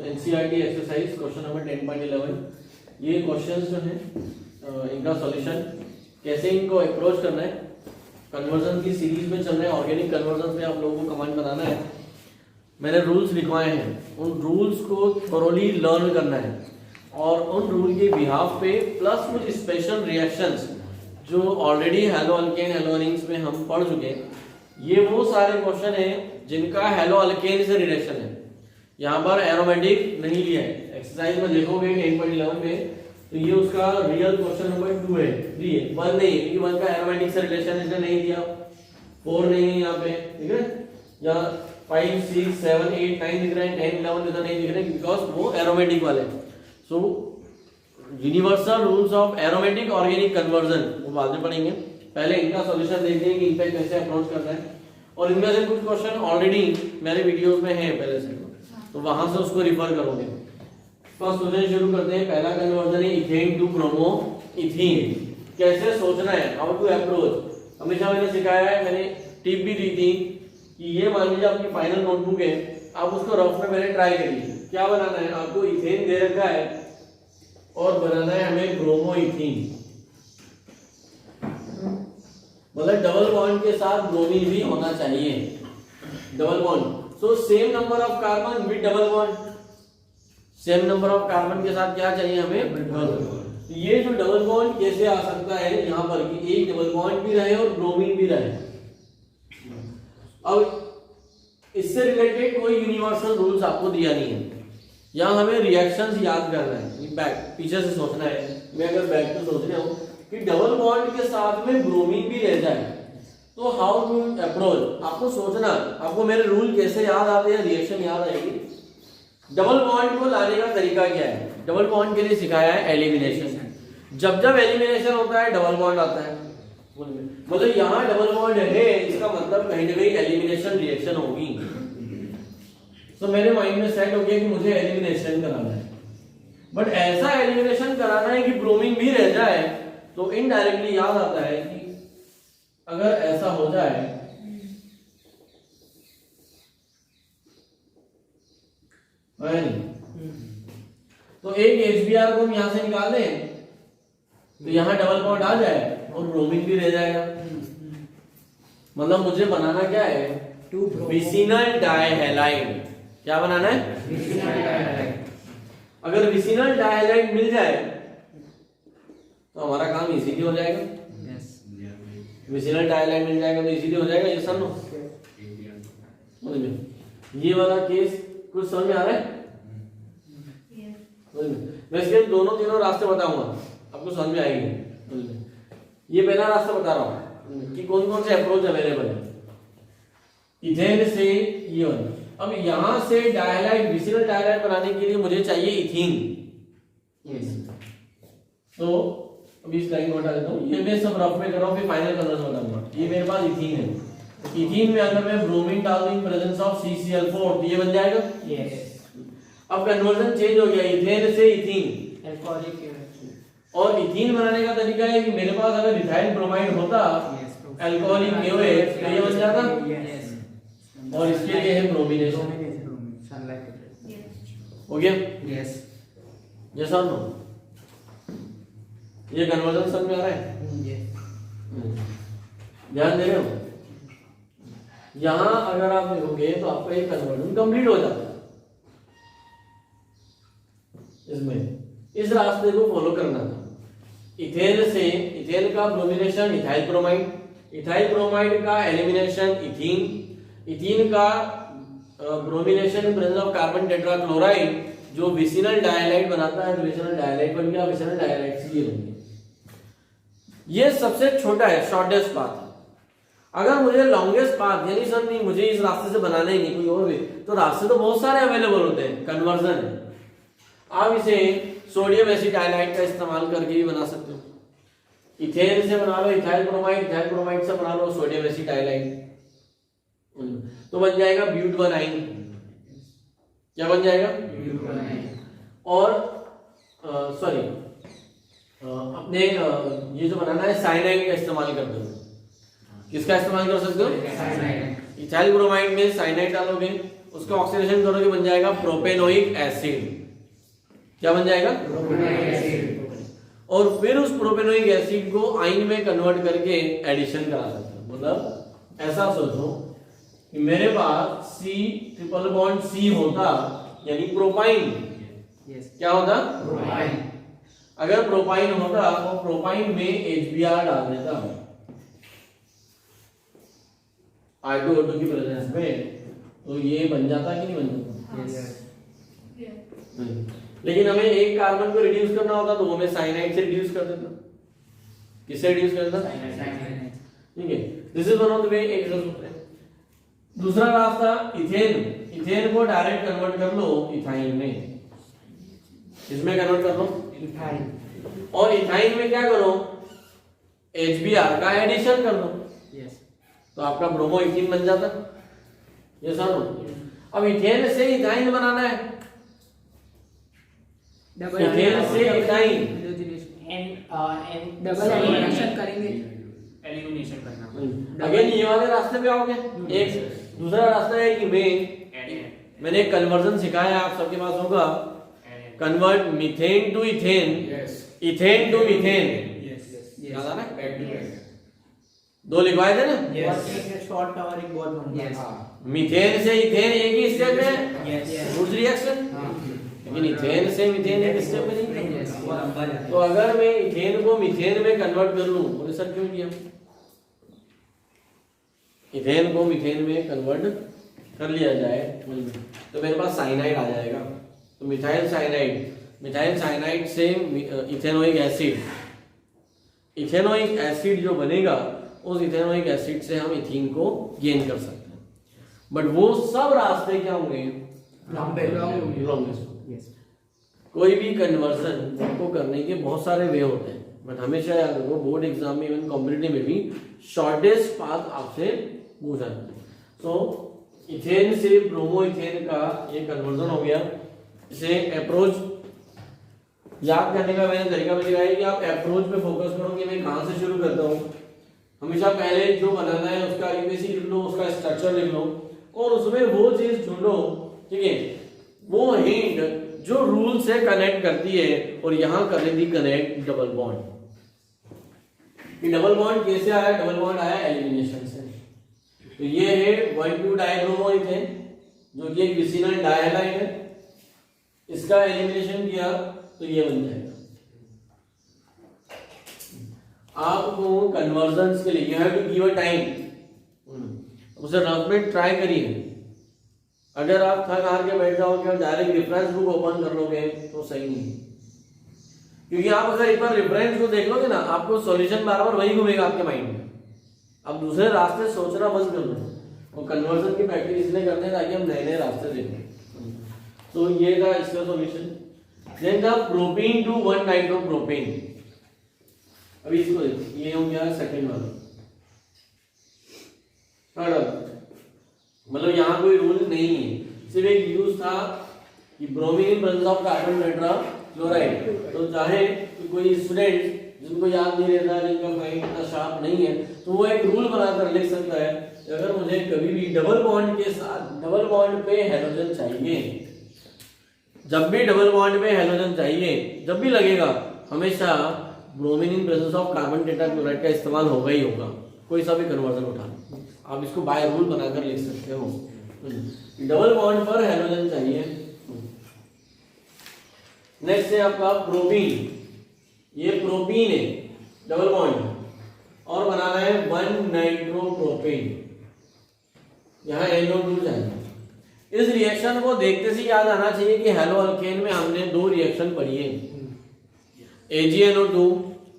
तो NCERT exercise question number 10.11, ये questions जो हैं इनका सॉल्यूशन कैसे इनको अप्रोच करना है। कन्वर्जन की सीरीज में चल रहे हैं, ऑर्गेनिक कन्वर्जन में आप लोगों को कमांड बनाना है। मैंने रूल्स लिखवाए हैं, उन रूल्स को थोरोली लर्न करना है और उन रूल के बिहाफ पे प्लस कुछ स्पेशल रिएक्शंस जो ऑलरेडी हेलो अल्केन हेलोनिंग्स में हम पढ़ चुके हैं। ये वो सारे क्वेश्चन हैं जिनका हेलो अल्केन से रिलेशन है। यहाँ पर एरोमेटिक नहीं लिया है। एक्सरसाइज में देखोगे 10.11 में तो ये उसका रियल क्वेश्चन नंबर 2 है, 3 है, 1 नहीं है क्योंकि 1 का एरोमेटिक से रिलेशन इसने नहीं दिया, 4 नहीं है यहाँ पे, ठीक है। यहाँ 5, 6, 7, 8, 9 दिख रहे हैं, 10, 11 इधर नहीं दिख रहे बिकॉज वो एरोमेटिक वाले। So universal rules of aromatic organic conversion वो बाद में पढ़ेंगे। पहले इनका सॉल्यूशन देखते हैं कि इन पे कैसे अप्रोच करना है। और इनमें से कुछ क्वेश्चन ऑलरेडी मेरे वीडियोस में हैं पहले से, तो वहां से उसको रिफर करोगे। फर्स्ट क्वेश्चन शुरू करते हैं। पहला कन्वर्जन है इथेन टू ब्रोमो इथीन। कैसे सोचना है, हाउ टू अप्रोच। हमेशा मैंने सिखाया है, मैंने टिप भी दी थी कि ये मान लीजिए आपकी फाइनल नोटबुक है, आप उसको रफ में पहले ट्राई करिए। क्या बनाना है, आपको इथेन दे रखा है और बनाना है हमें ब्रोमो इथीन, मतलब डबल बॉन्ड के साथ ब्रोमीन भी होना चाहिए, double bond. So same number of carbon with double bond, same number of carbon के साथ क्या चाहिए हमें, डबल बॉन्ड। ये जो डबल बॉन्ड कैसे आ सकता है यहाँ पर कि एक डबल बॉन्ड भी रहे और ब्रोमीन भी रहे। अब इससे रिलेटेड कोई यूनिवर्सल रूल्स आपको दिया नहीं है। यहाँ हमें रिएक्शंस याद करना है, बैक पीछे से सोचना है। मैं अगर बैक तो सोच रहा हूँ कि डबल बॉन्ड के साथ में ब्रोमीन भी रह जाए तो हाउ टू अप्रोच। आपको सोचना, आपको मेरे रूल कैसे याद आते हैं, रिएक्शन याद आएगी। डबल बॉन्ड को लाने का तरीका क्या है, डबल बॉन्ड के लिए सिखाया है एलिमिनेशन। जब जब एलिमिनेशन होता है डबल बॉन्ड आता है, मतलब यहाँ डबल बॉन्ड है, इसका मतलब कहीं ना कहीं एलिमिनेशन रिएक्शन होगी। तो मेरे माइंड में सेट हो गया कि मुझे एलिमिनेशन कराना है, बट ऐसा एलिमिनेशन कराना है कि ब्रोमीन भी रह जाए। तो इनडायरेक्टली याद आता है कि अगर ऐसा हो जाए है नहीं, तो एक HBr को हम यहां से निकाल दें तो यहां डबल बॉन्ड आ जाए और ब्रोमीन भी रह जाएगा। मतलब मुझे बनाना क्या है, विसिनल डाइहैलाइड। क्या बनाना है, अगर विसिनल डाइहैलाइड मिल जाए तो हमारा काम इजीली हो जाएगा। विसिनल डाइहैलाइड मिल जाएगा तो इजीली हो जाएगा। ये नो ये वाला केस कुछ समझ में आ रहा है? मैं इसके दोनों तीनों रास्ते बताऊंगा, आपको समझ में आएगी। ये पहला रास्ता बता रहा हूं कि कौन कौन से अप्रोच अवेलेबल है इथेन से ये वाला। अब यहां से डाइहैलाइड, विसिनल डाइहैलाइड बनाने के लिए मुझे चाहिए इथीन। तो अभी इस लाइन को हटा देता हूं, ये मैं सब रफ में कर रहा हूं, फिर फाइनल कलर्स बताऊंगा। ये मेरे पास इथीन है, इथीन में अगर मैं ब्रोमीन डाल दूं इन प्रेजेंस ऑफ CCl4 तो ये बन जाएगा। यस। अब कन्वर्जन चेंज हो गया, इथेन से इथीन, अल्कोहलिक। और इथीन बनाने का तरीका है कि मेरे पास अगर इथाइल ब्रोमाइड होता अल्कोहलिक KOH तो ये बन जाता। और इसके लिए है ब्रोमिनेशन। हो गया? यस। यस और नो? ये कन्वर्जन समझ में आ रहा है? ध्यान दे रहे हो? यहां अगर आप देखोगे तो आपका ये कन्वर्जन कंप्लीट हो जाता है। इसमें इस रास्ते को फॉलो करना था। इथेन से, इथेन का bromination ethyl bromide, ethyl bromide का एलिमिनेशन इथीन, इथीन का bromination in presence of carbon tetrachloride जो विसिनल डाइहैलाइड बनाता है, तो विसिनल डाइहैलाइड बन गया, विसिनल डाइहैलाइड से ये बन गया। ये सबसे छोटा है, शॉर्टेस्ट पाथ है। अगर मुझे लॉन्गेस्ट पाथ, यानी सर नहीं मुझे इस रास्ते से बनाना ही नहीं कोई और भी, तो रास्ते तो बहुत सारे अवेलेबल होते हैं। कन्वर्जन है, आप इसे सोडियम एसिटाइलाइड का इस्तेमाल करके भी बना सकते हो। इथेन से बना लो इथाइल ब्रोमाइड, इथाइल ब्रोमाइड से बना लो सोडियम एसिटाइलाइड, तो बन जाएगा ब्यूटवानाइन। क्या बन जाएगा? और सॉरी अपने ये जो बनाना है साइनाइड का इस्तेमाल करते हो। किसका इस्तेमाल कर सकते हो? इथाइल ब्रोमाइड में साइनाइड डालोगे उसका ऑक्सीडेशन करोगे बन जाएगा प्रोपेनोइक एसिड। क्या बन जाएगा? Propanoic acid. और फिर उस प्रोपेनोइक एसिड को आयन में कन्वर्ट करके एडिशन करा सकते हो। मतलब ऐसा सोचो कि मेरे पास C ट्रिपल बॉन्ड C होता, यानी प्रोपाइन। क्या होता? प्रोपाइन। अगर प्रोपाइन होता तो प्रोपाइन में HBr डाल देता R2O2 की प्रेजेंस में, तो ये बन जाता कि नहीं बन जाता? नहीं। लेकिन हमें एक कार्बन को रिड्यूस करना होता तो हमें साइनाइड से रिड्यूस कर देता। किससे रिड्यूस कर देता? ठीक है, this is one of the way. एक सूत्र है। दूसरा रास्ता इथेन। इथेन को डायरेक्ट कन्वर्ट कर लो इथाइन में। इसमें कन्वर्ट कर लो इथाइन। और इथाइन में क्या करो? HBr का एडिशन कर दो। तो आपका ब्रोमो इथीन बन जाता। ये सर, अब इथेन से इथाइन बनाना है। इथेन से इथाइन डबल एलिमिनेशन करेंगे, एलिमिनेशन करना। अगेन ये वाले रास्ते पे आओगे। एक दूसरा रास्ता है कि मैंने एक कन्वर्जन सिखाया है, आप सबके पास होगा। Convert methane to ethane, ethane to methane. याद आ रहा है? दो लिखवाए थे ना? शॉर्ट कवरिंग बहुत बनता है। मीथेन से इथेन एक ही स्टेप में गुड रिएक्शन, लेकिन इथेन से मीथेन एक स्टेप में नहीं। तो अगर मैं इथेन को मीथेन में कन्वर्ट कर लूं, बोले सर क्यों किया? इथेन को मीथेन में कन्वर्ट कर लिया जाए तो मेरे पास साइनाइड आ जाएगा। तो मिथाइल साइनाइड, मिथाइल साइनाइड से इथेनोइक एसिड, इथेनोइक एसिड जो बनेगा उस इथेनोइक एसिड से हम इथीन को गेन कर सकते हैं। बट वो सब रास्ते क्या होंगे? लॉन्गेस्ट। कोई भी कन्वर्सन को करने के बहुत सारे वे होते हैं, बट हमेशा याद रखो बोर्ड एग्जाम में, इवन कॉम्पिटिटिव में भी शॉर्टेस्ट पाथ आपसे पूछा जाता है। सो इथेन से ब्रोमो इथेन का ये कन्वर्जन हो गया। इसे अप्रोच याद करने का मैंने तरीका बताया है कि आप अप्रोच पे फोकस करो कि मैं कहां से शुरू करता हूं। हमेशा पहले जो बनाना है उसका यूपीसी लिख लो, उसका स्ट्रक्चर लिख लो और उसमें वो चीज ढूंढो, ठीक है, वो हिंट जो रूल से कनेक्ट करती है। और यहां कर रही थी connect double bond. Double bond कैसे आया? डबल बॉन्ड आया एलिमिनेशन से। तो ये है 1,2 डाइब्रोमो इथेन जो कि एक विसिनल डायहालाइड है। इसका एलिमिनेशन किया तो ये बन जाएगा। आपको कन्वर्जन्स के लिए you have to give a time. उसे रफ में ट्राई करिए। अगर आप थक हार के बैठ जाओगे और डायरेक्ट रेफरेंस बुक ओपन कर लोगे तो सही नहीं, क्योंकि आप अगर एक बार रेफरेंस को देख लोगे ना, आपको सॉल्यूशन बार बार वही घूमेगा आपके माइंड में। अब दूसरे रास्ते सोचना बंद कर दो। और कन्वर्जन की प्रैक्टिस इसलिए करते हैं ताकि हम नए नए रास्ते देखें। तो ये था इसका सॉल्यूशन। देन था प्रोपेन टू 1 नाइट्रोप्रोपेन। अभी इसको देखिए, ये हो गया सेकंड वाला। थर्ड, मतलब यहाँ कोई रूल नहीं है, सिर्फ एक यूज था कि bromine presence of carbon tetrachloride. तो चाहे कोई स्टूडेंट जिनको याद नहीं रहता, जिनका माइंड इतना शार्प नहीं है, तो वो एक रूल बनाकर लिख सकता है कि अगर मुझे कभी भी डबल बॉन्ड के साथ डबल बॉन्ड पे हेलोजन चाहिए, जब भी डबल बॉन्ड पे हेलोजन चाहिए, जब भी लगेगा, हमेशा bromine in presence of carbon tetrachloride का इस्तेमाल होगा ही होगा। कोई सा भी कन्वर्जन उठा, आप इसको बाय रूल बनाकर लिख सकते हो। डबल बॉन्ड पर हेलोजन चाहिए। नेक्स्ट है आपका प्रोपीन। ये प्रोपीन है, डबल बॉन्ड, और बनाना है 1 नाइट्रोप्रोपेन। यहां NO2 चाहिए। इस रिएक्शन को देखते से याद आना चाहिए कि हेलो अल्केन में हमने 2 रिएक्शन पढ़ी है, AgNO2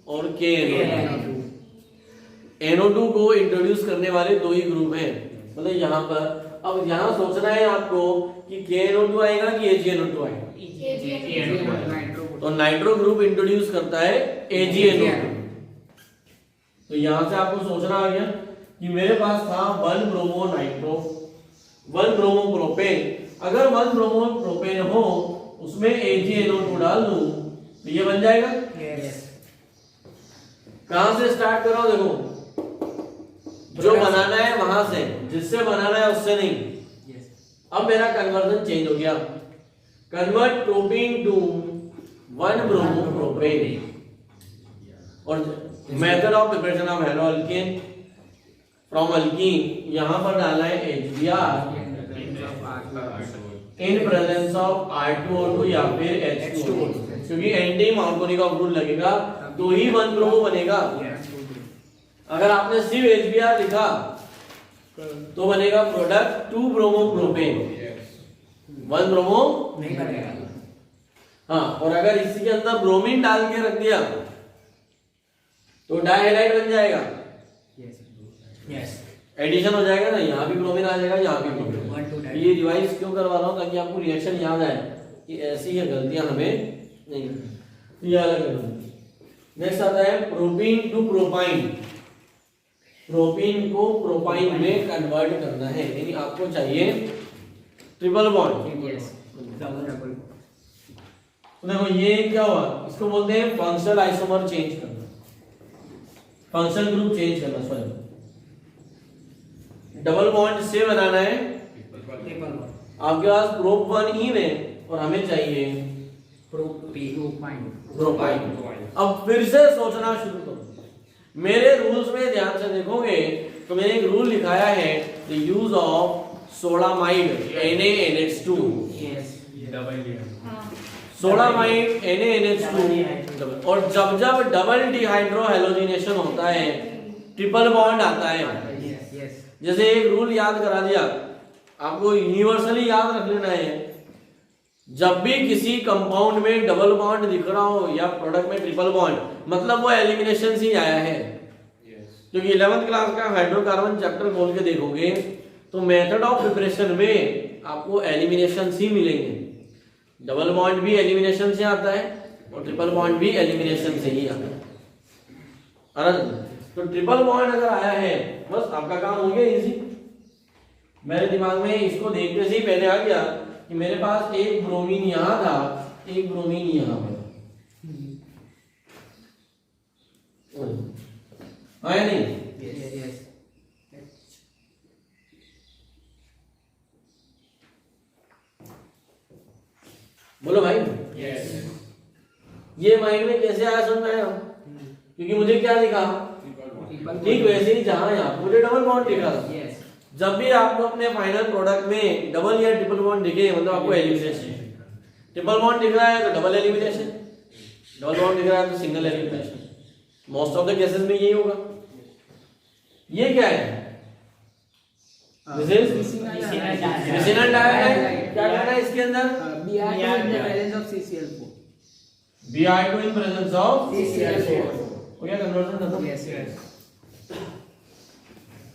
और KNO2। NO2 को इंट्रोड्यूस करने वाले 2 ही ग्रुप हैं, मतलब यहाँ पर। अब यहाँ सोचना है आपको कि KNO2 आएगा कि AgNO2 आएगा। तो नाइट्रो ग्रुप इंट्रोड्यूस करता है AgNO2। तो यहाँ से आपको सोचना आ गया कि मेरे पास था 1 ब्रोमो नाइट्रो, 1 ब्रोमो प्रोपेन। अगर 1 ब्रोमो प्रोपेन हो उसमें AgNO2 डाल दूं तो ये बन जाएगा। कहां से स्टार्ट करो? देखो, जो बनाना है वहां से, जिससे बनाना है उससे नहीं। अब मेरा कन्वर्जन चेंज हो गया, convert propene to 1 bromo propane, और method of preparation of halo alkane from alkene यहां पर डाला है HBr in presence of R2O2 या फिर H2O, क्योंकि एंटी मार्कोनी का रूल लगेगा तो ही 1 ब्रोमो बनेगा। अगर आपने सिर्फ HBr लिखा तो बनेगा प्रोडक्ट 2 ब्रोमो प्रोपेन, 1 ब्रोमो नहीं बनेगा। हाँ, और अगर इसी के अंदर ब्रोमीन डाल के रख दिया तो डाइहाइलाइट बन जाएगा, यस एडिशन हो जाएगा ना, यहाँ भी ब्रोमीन आ जाएगा, यहाँ भी ब्रोमीन। ये रिवाइज क्यों करवा रहा हूँ ताकि आपको रिएक्शन याद आए कि ऐसी है गलतियां हमें नहीं करनी। ये अलग। नेक्स्ट आता है प्रोपीन टू प्रोपाइन, प्रोपीन को प्रोपाइन में कन्वर्ट करना है, यानी आपको चाहिए ट्रिपल बॉन्ड। यस डबल तो देखो ये क्या हुआ, इसको बोलते हैं फंक्शनल आइसोमर चेंज करना, फंक्शनल ग्रुप चेंज करना। सॉरी, डबल बॉन्ड से बनाना है, आपके पास प्रोप 1 इन है और हमें चाहिए प्रोपाइन। अब फिर से सोचना शुरू करो, मेरे रूल्स में ध्यान से देखोगे तो मैंने एक रूल लिखाया है, the use of sodamide NaNH2, sodamide NaNH2, और जब जब डबल डिहाइड्रो हैलोजिनेशन होता है ट्रिपल बॉन्ड आता है। जैसे एक रूल याद करा दिया, आपको यूनिवर्सली याद रख लेना है, जब भी किसी कंपाउंड में डबल बॉन्ड दिख रहा हो या प्रोडक्ट में ट्रिपल बॉन्ड, मतलब वो एलिमिनेशन से ही आया है। क्योंकि 11th क्लास का हाइड्रोकार्बन चैप्टर खोल के देखोगे तो मेथड ऑफ प्रिपरेशन में आपको एलिमिनेशन ही मिलेंगे। डबल बॉन्ड भी एलिमिनेशन से आता है और ट्रिपल बॉन्ड भी एलिमिनेशन से ही आता है। तो ट्रिपल बॉन्ड अगर आया है बस आपका काम हो गया इजी। मेरे दिमाग में इसको देखते से ही पहले आ गया कि मेरे पास एक ब्रोमीन यहां था, एक ब्रोमीन यहां पर, है नहीं? बोलो भाई। ये माइंड में कैसे आया समझ में आया? क्योंकि मुझे क्या लिखा, ठीक वैसे ही जहां यहाँ मुझे डबल बॉन्ड लिखा था। जब भी आपको अपने फाइनल प्रोडक्ट में डबल या ट्रिपल बॉन्ड दिखे मतलब आपको एलिमिनेशन, ट्रिपल बॉन्ड दिख रहा है तो डबल एलिमिनेशन, डबल बॉन्ड दिख रहा है तो single elimination. Most of the cases में यही होगा। ये क्या है? दिस इज विसिनल डाइहाइड। क्या करना है इसके अंदर? Br2 in presence of CCl4। हो गया कन्वर्जन खत्म।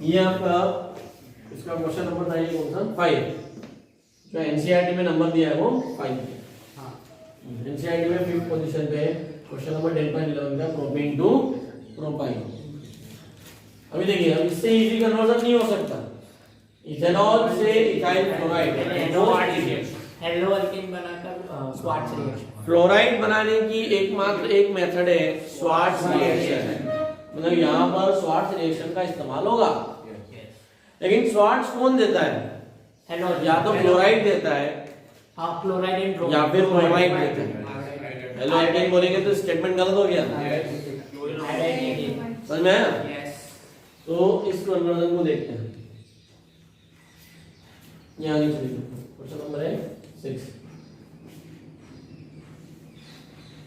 ये आपका इसका क्वेश्चन नंबर था, ये कौन सा? 5। जो एनसीईआरटी में नंबर दिया है वो 5। हां, एनसीईआरटी में 5th पोजीशन पे क्वेश्चन नंबर 10.11 का प्रोपेन टू प्रोपाइन। अभी देखिए, अब इससे इजी कन्वर्जन नहीं हो सकता। इथेनॉल से इथाइल क्लोराइड, हेलो अल्केन बनाकर स्वार्ट्ज रिएक्शन, फ्लोराइड बनाने की एकमात्र एक मेथड है स्वार्ट्ज रिएक्शन। मतलब यहाँ पर स्वार्ट्ज रिएक्शन का इस्तेमाल होगा। लेकिन स्वार्ट्ज कौन देता है? हेलो, या तो फ्लोराइड देता है, हाँ फ्लोराइड एंड या फिर ब्रोमाइड देता है। हेलो अल्केन बोलेंगे तो स्टेटमेंट गलत हो गया, समझ में आया? तो इस कन्वर्जन को देखते हैं। यहाँ नीचे क्वेश्चन नंबर है 6।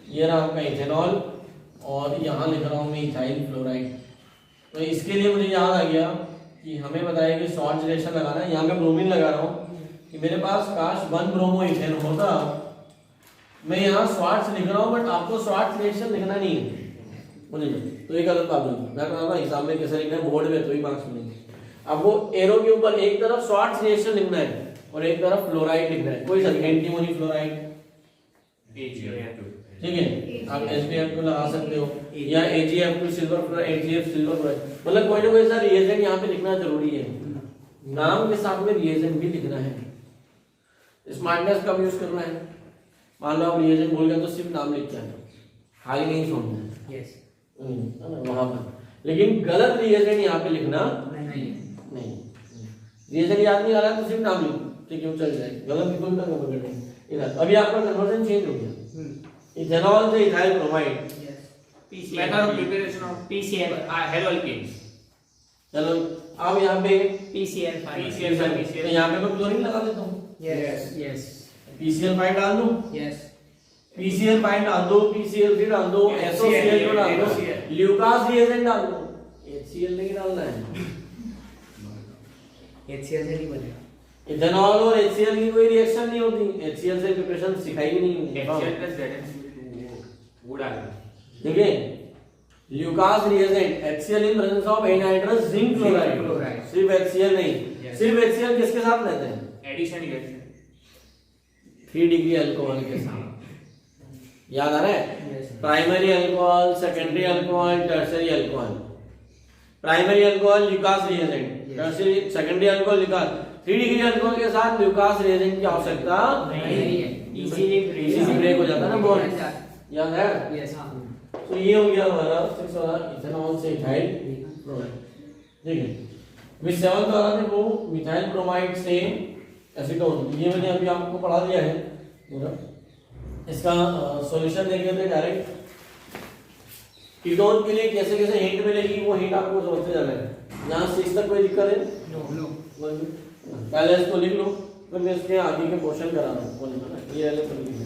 ये रहा आपका इथेनॉल और यहाँ लिख रहा हूँ मैं इथाइल फ्लोराइड। तो इसके लिए मुझे याद आ गया कि हमें बताया कि स्वार्ट्ज रिएक्शन लगाना है। यहाँ मैं ब्रोमीन लगा रहा हूँ कि मेरे पास काश 1 ब्रोमो इथेन होता। मैं यहाँ स्वार्ट्ज लिख रहा हूँ बट आपको स्वार्ट्ज रिएक्शन लिखना नहीं है, मुझे तो ये गलत बात होगी। मैं कह रहा था हिसाब में कैसे लिखना है, बोर्ड में तो ही मार्क्स मिलेंगे। आपको एरो के ऊपर एक तरफ स्वार्ट्ज रिएक्शन लिखना है और एक तरफ फ्लोराइड लिखना है। कोई सा एंटीमोनी फ्लोराइड, ठीक है, आप SbF2 लगा सकते हो या AgF2 silver fluoride, AgF silver fluoride. मतलब कोई ना कोई सा रिएजेंट यहाँ पे लिखना जरूरी है। नाम के साथ में रिएजेंट भी लिखना है। स्मार्टनेस कब यूज करना है? मान लो आप रिएजेंट भूल गए तो सिर्फ नाम लिख के आना, खाली नहीं छोड़ना है। यस, वहां पर। लेकिन गलत रिएजेंट यहाँ पे लिखना नहीं। रिएजेंट याद नहीं आ रहा तो सिर्फ नाम लिखो। ठीक है वो चल जाएगा, गलत बिल्कुल ना पकड़ेंगे इधर। अभी आपका कन्वर्जन चेंज हो गया, इथेनॉल से ethyl bromide. PCl. Method of preparation of PCl. haloalkanes. चलो अब यहाँ पे PCl 5. तो यहाँ पे मैं क्लोरीन लगा देता हूँ, Yes. PCl5 डाल दूँ, Yes. PCl5 डाल दो, PCl3 डाल दो, SOCl2 डाल दो, ल्यूकास रिएजेंट डाल दो, HCl नहीं डालना है। HCl से नहीं बनेगा। इथेनॉल और HCl की कोई रिएक्शन नहीं होती, HCl से प्रिपरेशन सिखाई भी नहीं होती। HCl plus ZnCl वो डालना। ठीक है, Lucas reagent HCl in presence of anhydrous zinc chloride, chloride. सिर्फ HCl नहीं, सिर्फ HCl किसके साथ रहते हैं? Addition reaction. 3 डिग्री अल्कोहल के साथ, याद आ रहा है? Yes. Primary alcohol, secondary alcohol, tertiary alcohol. Primary alcohol Lucas reagent, tertiary secondary alcohol Lucas. 3 degree alcohol के साथ ल्यूकास रिएजेंट की आवश्यकता नहीं है। इजीली ब्रेक हो जाता है ना बॉन्ड, याद है? Yes. हाँ. तो ये हो गया हमारा 6 वाला इथेनॉल से इथाइल ब्रोमाइड। ठीक है, अभी 7 वाला देखो मिथाइल ब्रोमाइड से एसीटोन, ये मैंने अभी आपको पढ़ा दिया है पूरा। इसका सॉल्यूशन देखें तो डायरेक्ट कीटोन के लिए कैसे कैसे हिंट मिलेगी वो हिंट आपको समझते जाना है। यहाँ 6 तक कोई दिक्कत है? No. पहले इसको लिख लो, फिर मैं इसके आगे के क्वेश्चन करा रहा हूँ। ये वाले तो लिख लो।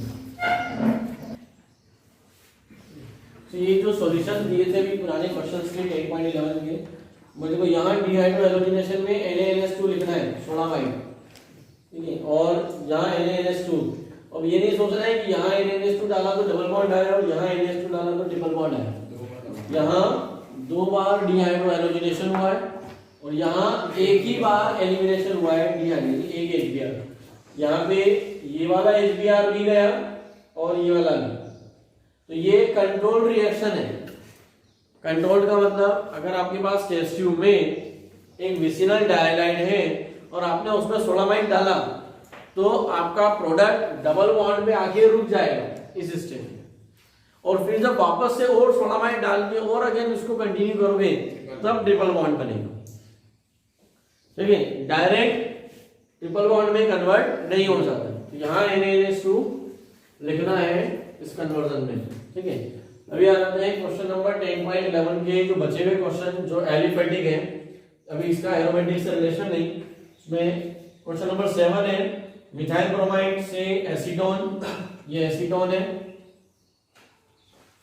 तो ये जो सॉल्यूशन दिए थे अभी पुराने क्वेश्चंस के 10.11 के, मुझे को यहाँ डिहाइड्रो हैलोजिनेशन में NaNH2 लिखना है, सोडामाइड, ठीक है, और यहाँ NaNH2। अब ये नहीं सोचना है कि यहाँ NaNH2 डाला तो डबल बॉन्ड आया और यहाँ NaNH2 डाला तो ट्रिपल बॉन्ड आया। यहाँ 2 बार डिहाइड्रो हैलोजिनेशन हुआ है और यहाँ एक ही बार एलिमिनेशन हुआ है डिहाइड्रो, एक HBr। यहाँ पे ये वाला HBr भी गया और ये वाला भी, तो ये कंट्रोल्ड रिएक्शन है। कंट्रोल्ड का मतलब अगर आपके पास टेस्ट ट्यूब में एक विसिनल डायलाइड है और आपने उसमें सोडामाइड डाला तो आपका प्रोडक्ट डबल बॉन्ड पे आके रुक जाएगा इस स्टेज में, और फिर जब वापस से और सोडामाइड डाल के और अगेन इसको कंटिन्यू करोगे तब ट्रिपल बॉन्ड बनेगा। ठीक है, डायरेक्ट ट्रिपल बॉन्ड में कन्वर्ट नहीं हो जाता। तो यहाँ NaNH2 लिखना है इस कन्वर्जन में। ठीक है, अभी आ जाते हैं क्वेश्चन नंबर 10.11 के जो बचे हुए क्वेश्चन जो एलिफेटिक है। अभी इसका एरोमेटिक से रिलेशन नहीं, इसमें क्वेश्चन नंबर 7 है मिथाइल ब्रोमाइड से एसीटोन, ये एसीटोन है,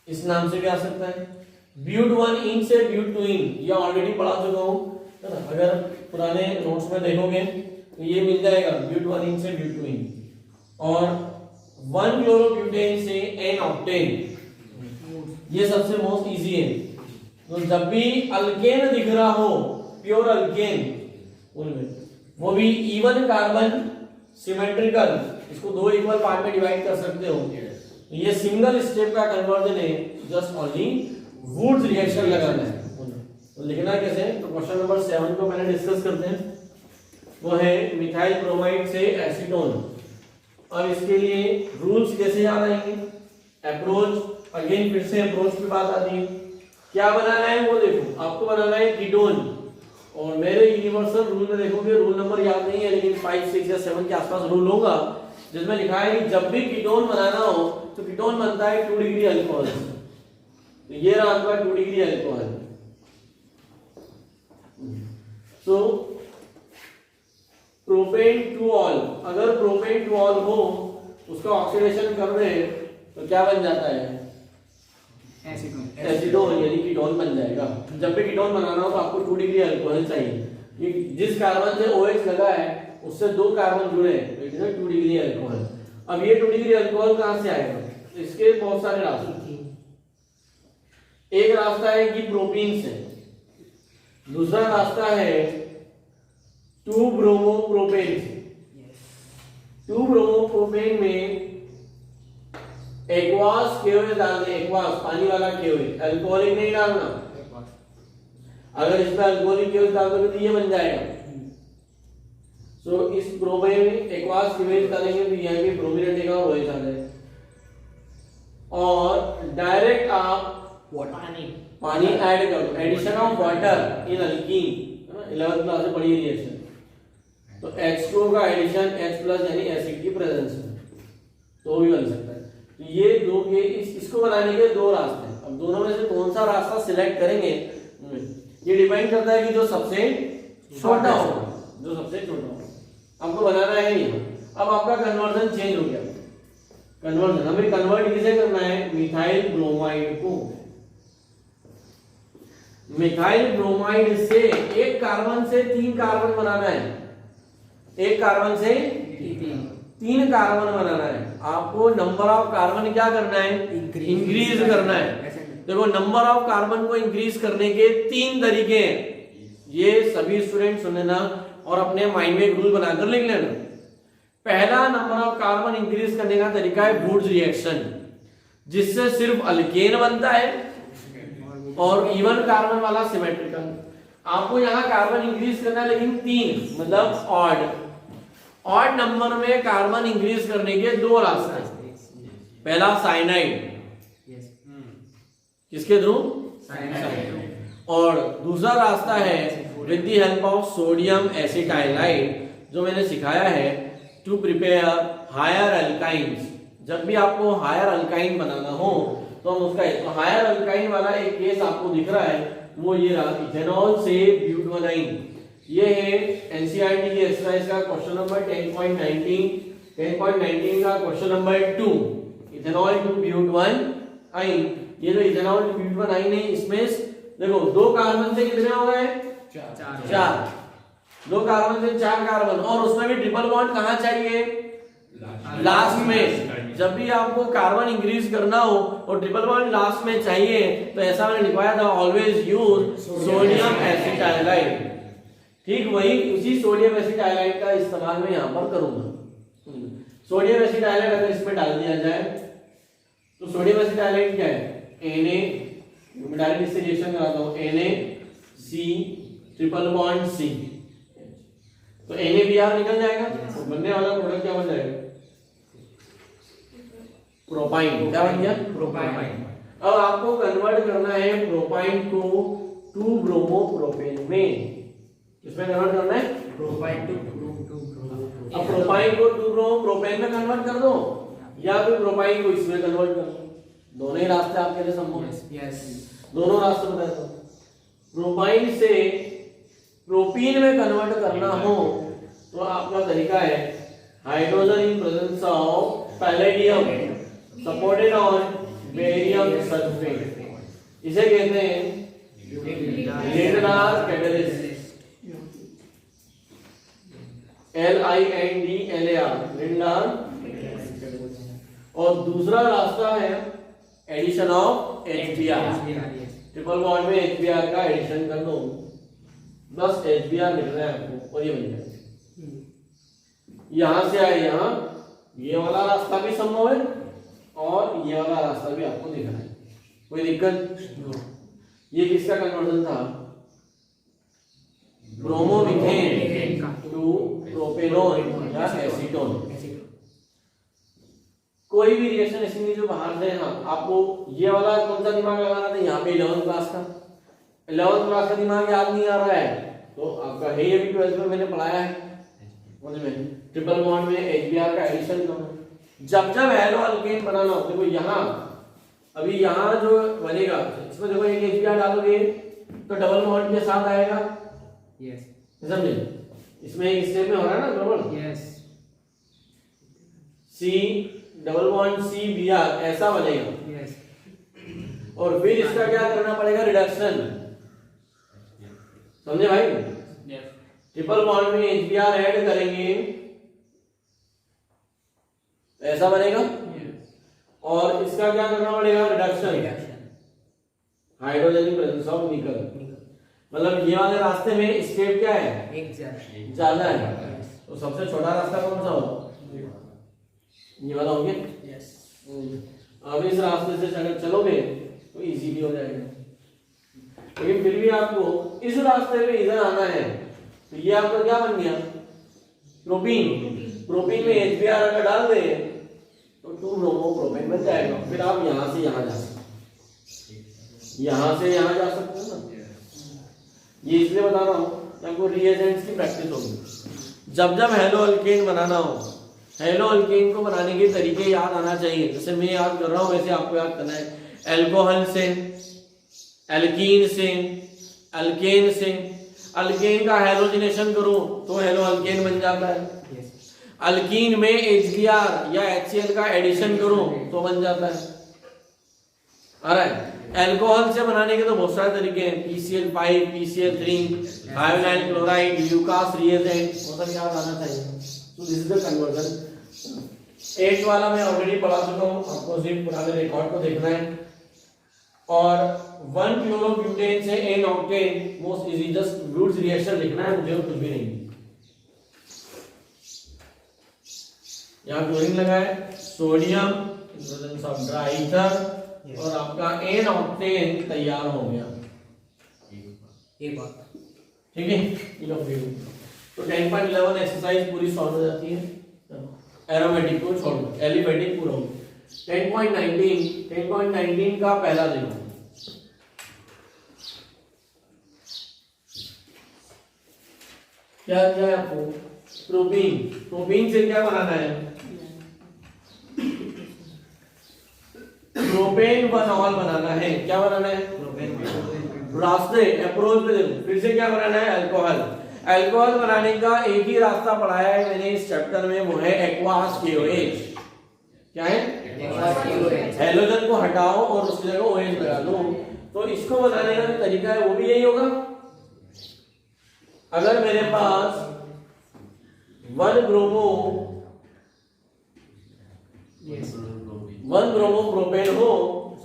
इस नाम से भी आ सकता है। ब्यूट 1 इन से ब्यूट 2 इन, ये ऑलरेडी पढ़ा चुका हूं, है ना? अगर पुराने नोट्स में देखोगे तो ये मिल जाएगा ब्यूट 1 इन से ब्यूट 2 इन, और 1 क्लोरोब्यूटेन से एन ऑक्टेन, ये सबसे मोस्ट इजी है। तो जब भी अल्केन दिख रहा हो, प्योर अल्केन, वो भी इवन कार्बन सिमेट्रिकल, इसको 2 इक्वल पार्ट में डिवाइड कर सकते हो। तो ये सिंगल स्टेप का कन्वर्जन है, जस्ट ओनली वुड्स रिएक्शन लगाना है। तो लिखना कैसे, तो क्वेश्चन नंबर 7 को पहले डिस्कस करते हैं। वो है मिथाइल ब्रोमाइड से एसीटोन। अब इसके लिए रूल्स कैसे याद आएंगे? अप्रोच, अगेन फिर से अप्रोच की बात आती है। क्या बनाना है वो देखो, आपको बनाना है कीटोन, और मेरे यूनिवर्सल रूल में देखोगे रूल नंबर याद नहीं है, लेकिन 5, 6 या 7 के आसपास रूल होगा जिसमें लिखा है कि जब भी कीटोन बनाना हो तो कीटोन बनता है 2 डिग्री अल्कोहल। तो ये रहा आपका 2 डिग्री अल्कोहल। तो प्रोपेन टू ऑल, अगर प्रोपेन टू ऑल हो उसका ऑक्सीडेशन कर दे तो क्या बन जाता है? एसीटोन, यानी कीटोन बन जाएगा। जब भी कीटोन बनाना हो तो आपको 2 डिग्री अल्कोहल चाहिए। ये जिस कार्बन से OH लगा है उससे 2 कार्बन जुड़े हैं, तो इट इज 2 डिग्री अल्कोहल। अब ये 2 डिग्री अल्कोहल कहां से आएगा? इसके बहुत सारे रास्ते। एक रास्ता है कि प्रोपीन से, दूसरा रास्ता है 2 ब्रोमोप्रोपेन से। 2 ब्रोमोप्रोपेन में एक्वास केओएच डालने, एक्वास पानी वाला केओएच, अल्कोहलिक नहीं डालना। अगर इसमें अल्कोहलिक केओएच डाल दोगे तो ये बन जाएगा। सो इस प्रोपेन में एक्वास केओएच डालेंगे तो यहाँ पे ब्रोमीनेट देगा और OH आ जाएगा। और डायरेक्ट आप पानी ऐड कर दो, addition of water in alkene, 11th class में पढ़ी रिएक्शन। तो H2O का एडिशन H प्लस यानी एसिड की प्रेजेंस में तो भी बन सकता है। तो ये दो ये इसको बनाने के दो रास्ते हैं। अब दोनों में से कौन सा रास्ता सिलेक्ट करेंगे ये डिपेंड करता है कि जो सबसे छोटा हो, जो सबसे छोटा हो आपको बनाना है नहीं। अब आपका कन्वर्जन चेंज हो गया। कन्वर्जन हमें कन्वर्ट किसे करना है, मिथाइल ब्रोमाइड को। मिथाइल ब्रोमाइड से एक कार्बन से 3 कार्बन बनाना है, एक कार्बन से 3 कार्बन बनाना है। आपको नंबर ऑफ कार्बन क्या करना है, इंक्रीज करना है। देखो नंबर ऑफ कार्बन को इंक्रीज करने के 3 तरीके हैं। ये सभी स्टूडेंट सुन लेना और अपने माइंड में एक रूल बनाकर लिख लेना। पहला नंबर ऑफ कार्बन इंक्रीज करने का तरीका है वुड्स रिएक्शन, जिससे सिर्फ अल्केन बनता है और इवन कार्बन वाला सिमेट्रिकल। आपको यहाँ कार्बन इंक्रीज करना है लेकिन 3 मतलब ऑड नंबर में कार्बन इंक्रीज करने के 2 रास्ते। पहला साइनाइड, किसके थ्रू, और दूसरा रास्ता है with the help of sodium acetylide, जो मैंने सिखाया है टू प्रिपेयर हायर अल्काइंस। जब भी आपको हायर अल्काइन बनाना हो तो हम उसका तो हायर अल्काइन वाला एक केस आपको दिख रहा है, वो ये रहा, इथेनॉल से ब्यूटानाइन। ये है एनसीईआरटी की एक्सरसाइज का क्वेश्चन नंबर 10.19 का क्वेश्चन नंबर 2, इथेनॉल टू ब्यूटानाइन। ये जो इथेनॉल टू ब्यूटानाइन है इसमें देखो 2 कार्बन से कितने हो गए, 4। 2 कार्बन से 4 कार्बन, और उसमें भी ट्रिपल बॉन्ड कहाँ चाहिए, लास्ट में। जब भी आपको कार्बन इंक्रीज करना हो और ट्रिपल बॉन्ड लास्ट में चाहिए तो ऐसा मैंने लिखवाया था, ऑलवेज यूज सोडियम एसिटाइलाइड। ठीक वही उसी सोडियम एसिटाइलाइड का इस्तेमाल मैं यहाँ पर करूंगा। सोडियम एसिटाइलाइड अगर इसमें डाल दिया जाए तो सोडियम एसिटाइलाइड क्या है, Na, मैं डायरेक्ट इससे रिएक्शन कराता हूँ, Na C triple bond C, तो NaBr निकल जाएगा। तो बनने वाला प्रोडक्ट क्या बन जाएगा, प्रोपाइन। क्या बन गया, प्रोपाइन। अब आपको कन्वर्ट करना है प्रोपाइन को 2 ब्रोमो प्रोपेन में। किसमें कन्वर्ट करना है, प्रोपाइन टू अब प्रोपाइन को 2 ब्रोमो प्रोपेन में कन्वर्ट कर दो या फिर प्रोपाइन को इसमें कन्वर्ट कर दो। दोनों ही रास्ते आपके लिए संभव है। दोनों रास्ते बता दो। प्रोपाइन से प्रोपीन में कन्वर्ट करना हो तो आपका तरीका है hydrogen in presence of palladium supported on barium sulphate, इसे कहते हैं लिंडनार कैटलिस्ट, LINDNAR, लिंडनार। और दूसरा रास्ता है addition of HBr, triple bond में HBr का एडिशन कर दो, बस HBr मिल रहा है आपको और ये बन जाएगा। यहां से आए यहाँ, ये वाला रास्ता भी संभव है और ये वाला रास्ता भी आपको दिख रहा है, कोई दिक्कत। ये किसका कन्वर्जन था, ब्रोमोमीथेन टू प्रोपेनोन या एसीटोन। कोई भी रिएक्शन ऐसी नहीं जो बाहर से, हाँ आपको ये वाला कौन सा दिमाग लगाना था, यहाँ पे 11th क्लास का 11th क्लास का दिमाग याद नहीं आ रहा है तो आपका है ये भी 12th में मैंने पढ़ाया है में ट्रिपल बॉन्ड में HBr का एडिशन करना। जब जब हेलो अल्केन बनाना हो, देखो यहाँ अभी यहाँ जो बनेगा इसमें देखो एक HBr डालोगे तो डबल बॉन्ड के साथ आएगा, समझे। इसमें एक स्टेप में हो रहा है ना double, C double bond CBr ऐसा बनेगा। और फिर इसका क्या करना पड़ेगा, रिडक्शन, समझे भाई। ट्रिपल बॉन्ड में HBr ऐड करेंगे ऐसा बनेगा, और इसका क्या करना पड़ेगा, reduction, hydrogen in presence of निकल। मतलब ये वाले रास्ते में स्टेप क्या है, एक ज्यादा है। तो सबसे छोटा रास्ता कौन सा होगा, ये वाला हो गया। अब इस रास्ते से अगर चलोगे तो इजीली हो जाएगा, लेकिन फिर भी आपको इस रास्ते पे इधर आना है। तो ये आपका क्या बन गया, प्रोपीन। प्रोपीन में HBr अगर डाल दे तो 2 ब्रोमो प्रोपेन बन जाएगा। फिर आप यहां से यहां जा सकते, यहां से यहां जा सकते हो ना। ये इसलिए बता रहा हूं कि आपको रिएजेंट्स की प्रैक्टिस होगी। जब जब हेलो अल्केन बनाना हो, हेलो अल्केन को बनाने के तरीके याद आना चाहिए। जैसे मैं याद कर रहा हूं वैसे आपको याद करना है। एल्कोहल से, एल्कीन से, अल्केन से। अल्केन का हेलोजिनेशन करो तो हेलो अल्केन बन जाता है। अल्कीन में HBr या HCl का एडिशन करो तो बन जाता है। ऑलराइट, एल्कोहल से बनाने के तो बहुत सारे तरीके हैं, PCl5, PCl3, आयोनाइल chloride, Lucas reagent, वो सब याद आना चाहिए। तो दिस इज द कन्वर्जन। 8 वाला मैं ऑलरेडी पढ़ा चुका हूं, आपको सिर्फ पुराने रिकॉर्ड को देखना है। और 1 क्लोरोब्यूटेन से N octane most easy, just Wurtz reaction लिखना है मुझे, कुछ भी नहीं। यहाँ क्लोरीन लगा है, sodium in presence of dry ether, और आपका N ऑक्टेन तैयार हो गया। एक बात, ठीक है, तो 10.11 एक्सरसाइज पूरी सॉल्व हो जाती है। एरोमेटिक को छोड़ दो, एलिफेटिक पूरा हो। 10.19 का पहला देखो। क्या क्या है आपको? प्रोपीन। प्रोपीन से क्या बनाना है? प्रोपेन बनॉल बनाना है। क्या बनाना है? रास्ते अप्रोच पे देखो, फिर से क्या बनाना है? अल्कोहल। अल्कोहल बनाने का एक ही रास्ता पढ़ाया है मैंने इस चैप्टर में, वो है एक्वास KOH। क्या है? हेलोजन को हटाओ और उसकी जगह OH लगा दो। तो इसको बनाने का तरीका है वो भी यही होगा। अगर मेरे पास 1 ब्रोमो प्रोपेन हो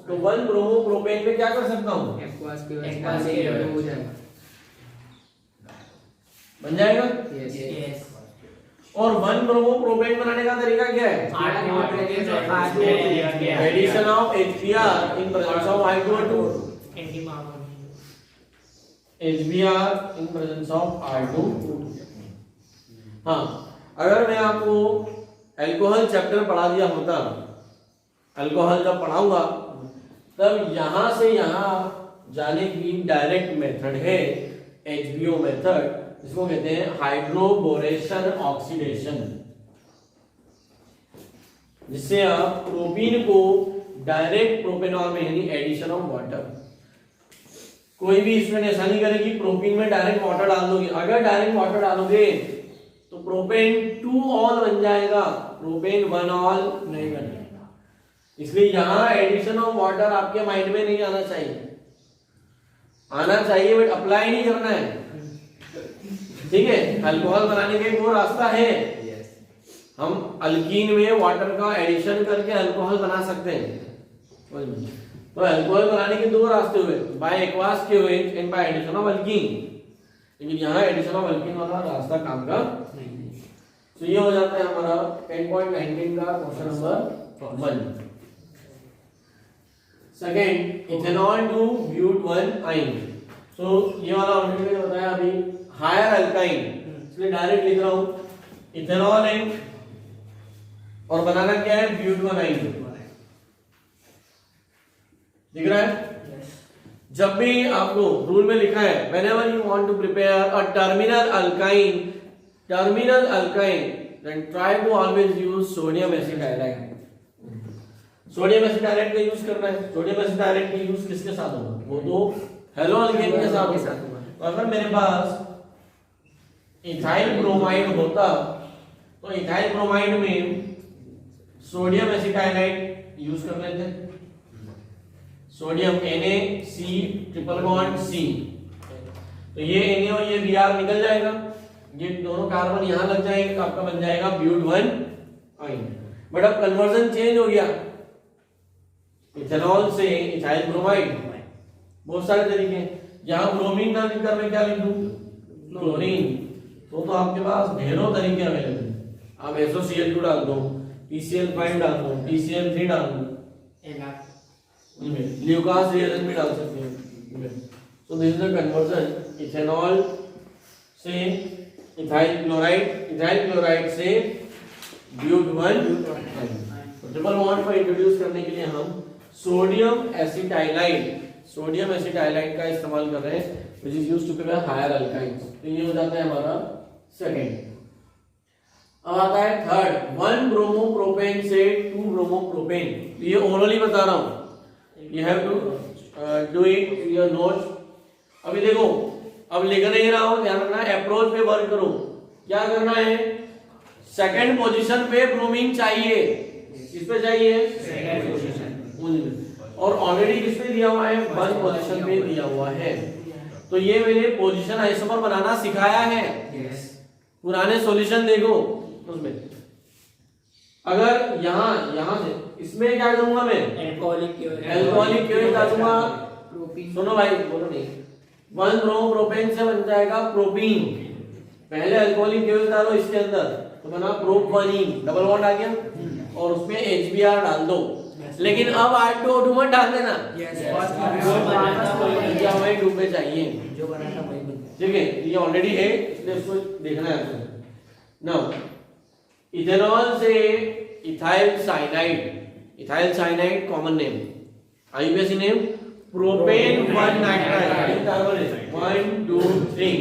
तो 1 ब्रोमो प्रोपेन में क्या कर सकता हूं? बन जाएगा। और 1 ब्रोमो प्रोपेन बनाने का तरीका क्या है? Addition of HBr in presence of I2O2। HBr in presence of I2O2। हाँ, अगर मैं आपको अल्कोहल चैप्टर पढ़ा दिया होता, अल्कोहल जब पढ़ाऊंगा तब यहां से यहां जाने की डायरेक्ट मेथड है HBO मेथड, इसको कहते हैं हाइड्रोबोरेशन ऑक्सीडेशन, जिससे आप प्रोपीन को डायरेक्ट प्रोपेनॉल में यानी एडिशन ऑफ वाटर। कोई भी इसमें ऐसा नहीं करेगी प्रोपीन में डायरेक्ट वाटर डाल दोगे। अगर डायरेक्ट वाटर डालोगे तो प्रोपेन 2 ऑल बन जाएगा, प्रोपेन 1 ऑल नहीं बनेगा। इसलिए यहां एडिशन ऑफ वाटर आपके माइंड में नहीं आना चाहिए, आना चाहिए बट अप्लाई नहीं करना है। ठीक है, अल्कोहल बनाने का वो रास्ता है, हम अल्कीन में वाटर का एडिशन करके अल्कोहल बना सकते हैं। तो अल्कोहल बनाने के 2 रास्ते हुए, by aqueous KOH and by addition of alkene. लेकिन यहाँ एडिशन ऑफ अल्कीन वाला रास्ता काम का नहीं। तो ये हो जाता है हमारा 10.19 का question number 1। Second, ethanol to but one yne. So ये वाला ऑलरेडी मैंने बताया अभी, हायर अल्काइन, इसलिए डायरेक्ट लिख रहा हूं इथेनॉल एंड, और बनाना क्या है? ब्यूट-1-आइन। दिख रहा है? जब भी आपको रूल में लिखा है whenever you want to prepare a terminal alkyne then try to always use sodium acetaldehyde। Sodium acetylate का यूज करना है। सोडियम एसिटाइलेट का यूज किसके साथ होगा? वो तो हेलो अल्केन के साथ होगा। तो अगर मेरे पास इथाइल ब्रोमाइड होता तो इथाइल ब्रोमाइड में सोडियम एसिटाइलेट यूज कर लेते, sodium Na triple bond C, तो ये Na और ये Br निकल जाएगा, ये दोनों कार्बन यहां लग जाएंगे तो आपका बन जाएगा ब्यूट-1-आइन। बट अब कन्वर्जन चेंज हो गया, इथेनॉल से इथाइल ब्रोमाइड, बहुत सारे तरीके हैं। यहां ब्रोमीन ना लिखकर मैं क्या लिख दूं? क्लोरीन। तो आपके पास ढेरों तरीके अवेलेबल हैं। आप SOCl2 डाल दो, PCl5 डाल दो, PCl3 डाल दो, ल्यूकास रिएजेंट भी डाल सकते हैं। So this is the conversion ethanol से इथाइल क्लोराइड से ब्यूट-1-आइन। ट्रिपल बॉन्ड पर इंट्रोड्यूस करने के लिए हम सोडियम एसिटाइलाइड का इस्तेमाल कर रहे हैं, which is used to prepare higher alkynes. तो ये हो जाता है हमारा सेकंड। अब आता है थर्ड, 1 ब्रोमोप्रोपेन से 2 ब्रोमोप्रोपेन। ये ओरली बता रहा हूं, you have to do it your notes. अभी देखो, अब लिख नहीं रहा हूं, ध्यान रखना, अप्रोच पे वर्क करो। क्या करना है, सेकंड पोजीशन पे ब्रोमीन चाहिए, किस पे चाहिए, सेकंड पोजीशन, और ऑलरेडी किस पे दिया हुआ है, 1 पोजीशन पे दिया हुआ है। तो ये मैंने पोजीशन आइसोमर बनाना सिखाया है। यस, पुराने सॉल्यूशन देखो उसमें, अगर यहां से इसमें क्या करूंगा मैं, अल्कोहलिक क्योरिक डालूंगा। प्रोपीन, सुनो भाई, बोलो नहीं, 1 ब्रोमोप्रोपेन से बन जाएगा प्रोपीन। पहले अल्कोहलिक क्योरिक डालो इसके अंदर, तो बना प्रोपनीन, डबल बॉन्ड आ गया, और उसमें HBr डाल दो। लेकिन अब R2O2 मत डाल देना, यस, क्या हमें 2 पे चाहिए, जो बना था वही बन ठीक है, ये ऑलरेडी है, इसलिए इसको देखना है आपको। नाउ इथेनॉल से ethyl cyanide common name, IUPAC name propane 1 nitrile, carbon है 1 2 3।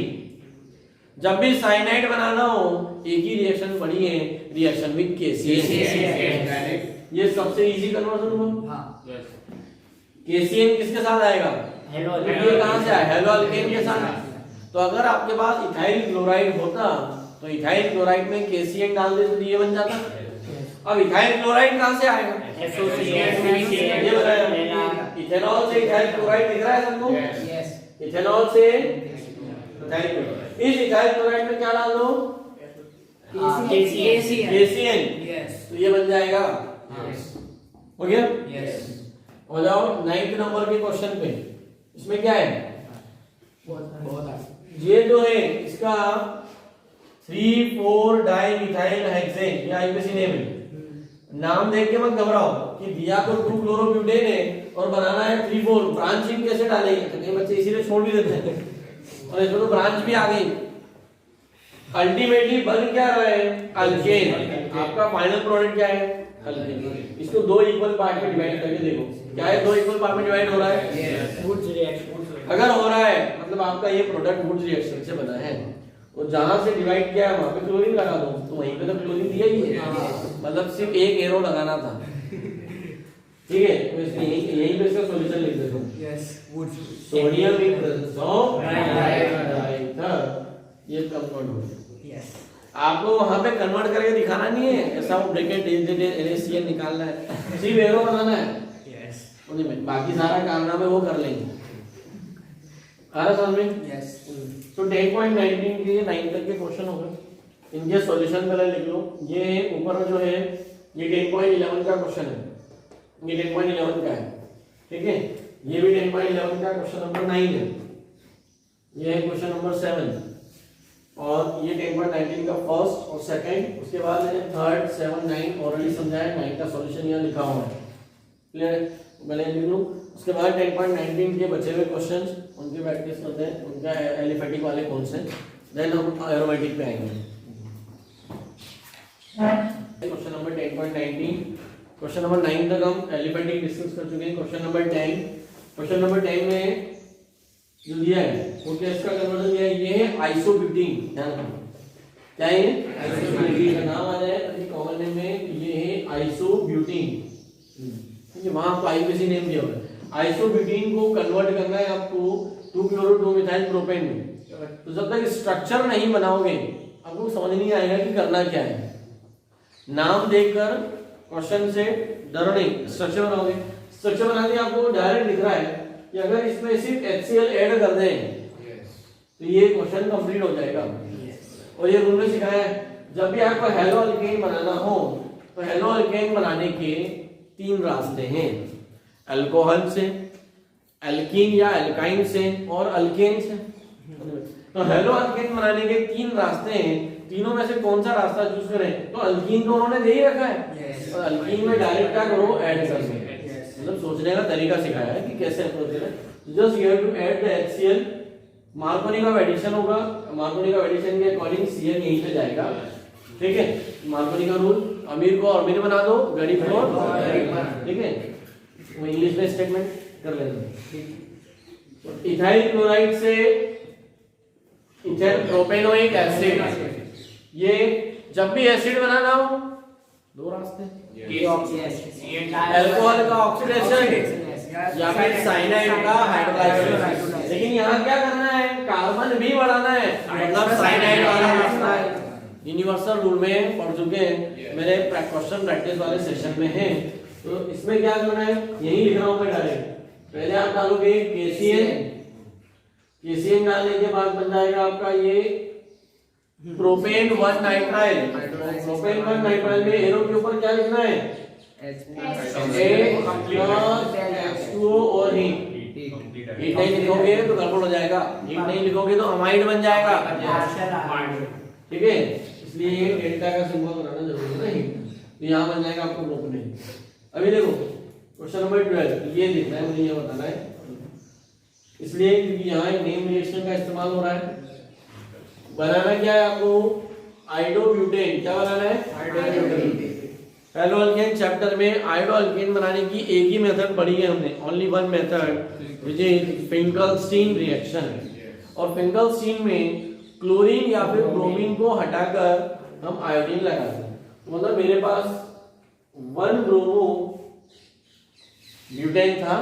जब भी साइनाइड बनाना हो, एक ही रिएक्शन पढ़ी है, रिएक्शन विद KCN। ये सबसे इजी कन्वर्जन हुआ। हाँ, यस, KCN किसके साथ आएगा, ये कहां से आया, हेलो अल्केन के साथ। तो अगर आपके पास इथाइल क्लोराइड होता, तो इथाइल क्लोराइड में KCN डाल देते तो ये बन जाता। अब इथाइल क्लोराइड कहां से आएगा, ये बताया, इथेनॉल से इथाइल क्लोराइड दिख रहा है सबको, यस, इथेनॉल से इथाइल क्लोराइड। इस इथाइल क्लोराइड में क्या डाल दो, KCN, यस, तो ये बन जाएगा। हो गया, यस, हो जाओ 9th नंबर के क्वेश्चन पे। इसमें क्या है, बहुत ये जो है इसका 3,4 डाइमिथाइल हेक्सेन, ये आईयूपीएसी नेम है। नाम देख के मत घबराओ कि दिया तो 2 क्लोरोब्यूटेन है और बनाना है 3,4, ब्रांचिंग कैसे डालेंगे, तो कई बच्चे इसीलिए छोड़ भी देते हैं, और इसमें तो ब्रांच भी आ गई। अल्टीमेटली बन क्या रहा है, अल्केन। आपका फाइनल प्रोडक्ट क्या है, अल्केन। इसको 2 इक्वल पार्ट में डिवाइड करके देखो, क्या है, 2 इक्वल पार्ट में डिवाइड हो रहा है, वुड्स रिएक्शन, अगर हो रहा है मतलब आपका ये प्रोडक्ट वुड्स रिएक्शन से बना है, और जहां से डिवाइड किया है वहां पे क्लोरीन लगा दो, तो वहीं पे तो क्लोरीन दिया ही है, मतलब सिर्फ एक एरो लगाना था, ठीक है। तो इसलिए यहीं पे इसका सॉल्यूशन लिख देता हूं, yes, Wurtz, sodium in presence of Nitrite। ये कन्वर्ट हो गया। यस, आपको वहां पे कन्वर्ट करके दिखाना नहीं है, ऐसा वो ब्रैकेट NaCN निकालना है, सिर्फ एरो बनाना है, यस, बाकी सारा कारनामे वो कर लेंगे। आ रहा समझ में, यस, तो 10.19 के 9 तक के क्वेश्चन हो गए, इनके सॉल्यूशन पहले लिख लो। ये ऊपर जो है ये 10.11 का क्वेश्चन है, ये 10.11 का है, ठीक है। ये भी 10.11 का क्वेश्चन नंबर 9 है, ये है क्वेश्चन नंबर 7, और ये 10.19 का फर्स्ट और सेकंड, उसके बाद मैंने 3rd 7 9 ऑलरेडी समझाया, 9 का सॉल्यूशन यहाँ लिखा हुआ है, क्लियर, पहले लिख लो। उसके बाद 10.19 के बचे हुए क्वेश्चंस, उनकी प्रैक्टिस करते हैं, उनका एलिफेटिक वाले कौन से, देन हम एरोमेटिक पे आएंगे। क्वेश्चन नंबर 10.19, क्वेश्चन नंबर 9 तक हम एलिफेटिक डिस्कस कर चुके हैं। क्वेश्चन नंबर 10 में जो दिया है वो क्या, इसका कन्वर्जन दिया है, ये है आइसोब्यूटीन, ध्यान रखना क्या है, आइसोब्यूटीन का नाम आ जाए तो कॉमन नेम में ये है आइसोब्यूटीन, ठीक है। वहां आपको आईयूपीएसी नेम दिया हुआ है। आइसोब्यूटीन को कन्वर्ट करना है आपको 2-chloro-2-methyl प्रोपेन में, तो जब तक स्ट्रक्चर नहीं बनाओगे आपको समझ नहीं आएगा कि करना क्या है। नाम देखकर क्वेश्चन से डरो नहीं, स्ट्रक्चर बनाओगे, स्ट्रक्चर बना के आपको डायरेक्ट दिख रहा है कि अगर इसमें सिर्फ HCl ऐड कर दें तो ये क्वेश्चन कंप्लीट हो जाएगा। और ये रूल में सिखाया है, जब भी आपको हेलो अल्केन बनाना हो तो हेलो अल्केन बनाने के 3 रास्ते हैं, अल्कोहल से, एल्कीन या एल्काइन से, और अल्केन से। तो हेलो अल्केन बनाने के 3 रास्ते हैं, तीनों में से कौन सा रास्ता चूज करें, तो अल्कीन तो उन्होंने दे ही रखा है, तो अल्कीन में डायरेक्ट क्या करो, ऐड कर दो, मतलब सोचने का तरीका सिखाया है कि कैसे अप्रोच करें। Just you have to add the HCl, Markovnikov का एडिशन होगा, मार्कोनी का एडिशन के अकॉर्डिंग Cl यहीं पे जाएगा, ठीक है। मार्कोनी का रूल, अमीर को अमीर बना दो, गरीब को गरीब, ठीक है। वो इंग्लिश में स्टेटमेंट कर लेना। इथाइल क्लोराइड से इथेन प्रोपेनोइक एसिड, ये जब भी एसिड बनाना हो दो रास्ते, अल्कोहल का ऑक्सीडेशन या फिर साइनाइड का हाइड्रोलाइजेशन। लेकिन यहाँ क्या करना है, कार्बन भी बढ़ाना है, मतलब साइनाइड वाला रास्ता है। यूनिवर्सल रूल में पढ़ चुके हैं, मेरे क्वेश्चन प्रैक्टिस वाले सेशन में है। तो इसमें क्या करना है, यही लिख रहा हूं मैं डायरेक्ट। पहले आप डालोगे केसीएन डालने के बाद बन जाएगा आपका ये प्रोपेन 1 नाइट्राइल। प्रोपेन 1 नाइट्राइल में एरो के ऊपर क्या लिखना है, H2O और हीट। हीट नहीं लिखोगे तो गड़बड़ हो जाएगा, हीट नहीं लिखोगे तो अमाइड बन जाएगा, ठीक है। इसलिए ये डेल्टा का सिंबल बनाना जरूरी है ना, हीट। तो यहाँ बन जाएगा आपको प्रोपेन। अभी देखो क्वेश्चन नंबर 12, ये लिखना है, मुझे ये बताना है। इसलिए क्योंकि यहाँ एक नेम रिएक्शन का इस्तेमाल हो रहा है। बनाना क्या है आपको, आयोडोब्यूटेन। क्या बनाना है, आयोडोब्यूटेन। हेलो अल्केन चैप्टर में आयोडो अल्केन बनाने की एक ही मेथड पढ़ी है हमने, only one method, which is Finkelstein reaction. और फिंकलस्टीन में क्लोरीन या फिर ब्रोमीन को हटाकर हम आयोडीन लगाते हैं। मतलब मेरे पास 1 ब्रोमो ब्यूटेन था,